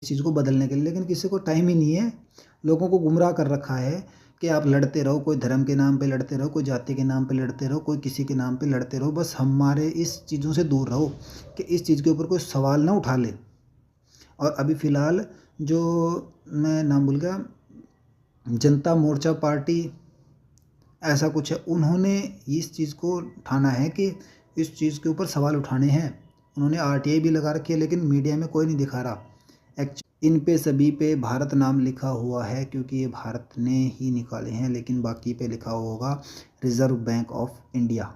इस चीज़ को बदलने के लिए, लेकिन किसी को टाइम ही नहीं है। लोगों को गुमराह कर रखा है कि आप लड़ते रहो, कोई धर्म के नाम पे लड़ते रहो, कोई जाति के नाम पे लड़ते रहो, कोई किसी के नाम पे लड़ते रहो, बस हमारे इस चीज़ों से दूर रहो कि इस चीज़ के ऊपर कोई सवाल ना उठा ले। और अभी फ़िलहाल जो, मैं नाम भूल गया, जनता मोर्चा पार्टी ऐसा कुछ है, उन्होंने इस चीज़ को ठाना है कि इस चीज़ के ऊपर सवाल उठाने हैं। उन्होंने आरटीआई भी लगा रखी है, लेकिन मीडिया में कोई नहीं दिखा रहा। इन पे सभी पे भारत नाम लिखा हुआ है क्योंकि ये भारत ने ही निकाले हैं, लेकिन बाकी पे लिखा हुआ होगा रिज़र्व बैंक ऑफ इंडिया,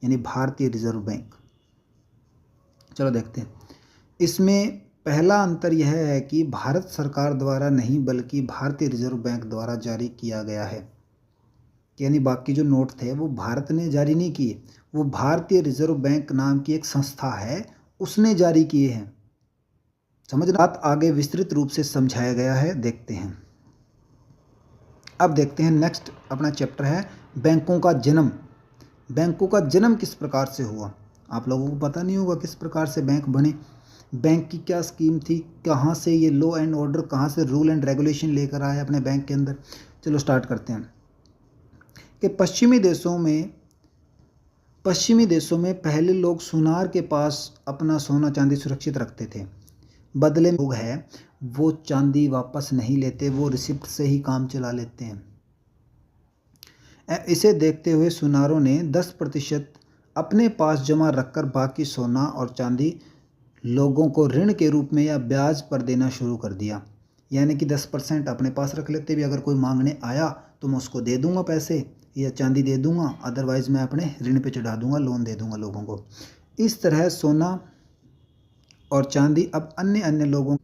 यानी भारतीय रिज़र्व बैंक। चलो देखते हैं। इसमें पहला अंतर यह है कि भारत सरकार द्वारा नहीं बल्कि भारतीय रिज़र्व बैंक द्वारा जारी किया गया है। यानी बाकी जो नोट थे वो भारत ने जारी नहीं किए, वो भारतीय रिज़र्व बैंक नाम की एक संस्था है उसने जारी किए हैं। समझना। बात आगे विस्तृत रूप से समझाया गया है, देखते हैं। अब देखते हैं नेक्स्ट अपना चैप्टर है बैंकों का जन्म। बैंकों का जन्म किस प्रकार से हुआ? आप लोगों को पता नहीं होगा किस प्रकार से बैंक बने, बैंक की क्या स्कीम थी, कहाँ से ये लॉ एंड ऑर्डर, कहाँ से रूल एंड रेगुलेशन लेकर आए अपने बैंक के अंदर। चलो स्टार्ट करते हैं कि पश्चिमी देशों में पहले लोग सुनार के पास अपना सोना चांदी सुरक्षित रखते थे। बदले में लोग हैं वो चांदी वापस नहीं लेते, वो रिसिप्ट से ही काम चला लेते हैं। इसे देखते हुए सुनारों ने 10% अपने पास जमा रखकर बाकी सोना और चांदी लोगों को ऋण के रूप में या ब्याज पर देना शुरू कर दिया। यानी कि 10% अपने पास रख लेते भी, अगर कोई मांगने आया तो मैं उसको दे दूंगा पैसे या चांदी दे दूंगा, अदरवाइज़ मैं अपने ऋण पे चढ़ा दूंगा, लोन दे दूंगा लोगों को। इस तरह सोना और चांदी अब अन्य अन्य लोगों,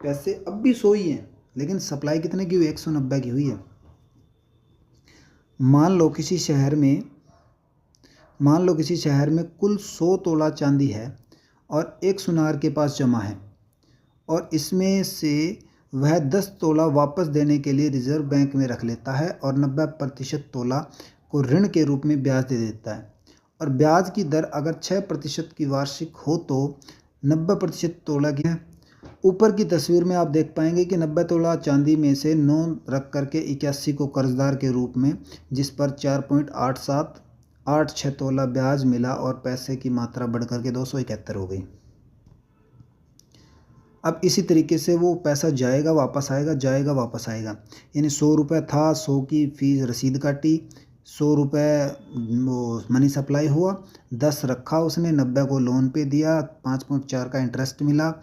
पैसे अब भी सो ही हैं, लेकिन सप्लाई कितने की हुई? 190 की हुई है। मान लो किसी शहर में कुल 100 तोला चांदी है और एक सुनार के पास जमा है, और इसमें से वह 10 तोला वापस देने के लिए रिजर्व बैंक में रख लेता है और 90% तोला को ऋण के रूप में ब्याज दे देता है। और ब्याज की दर अगर 6% की वार्षिक हो तो 90% तोला की है। ऊपर की तस्वीर में आप देख पाएंगे कि 90 तोला चांदी में से 9 रख करके 81 को कर्जदार के रूप में, जिस पर 4.8786 तोला ब्याज मिला और पैसे की मात्रा बढ़ करके 271 हो गई। अब इसी तरीके से वो पैसा जाएगा वापस आएगा, जाएगा वापस आएगा। यानी 100 रुपये था, 100 की फीस रसीद काटी, 100 रुपये वो मनी सप्लाई हुआ, 10 रखा उसने, 90 को लोन पे दिया, 5.4 का इंटरेस्ट मिला,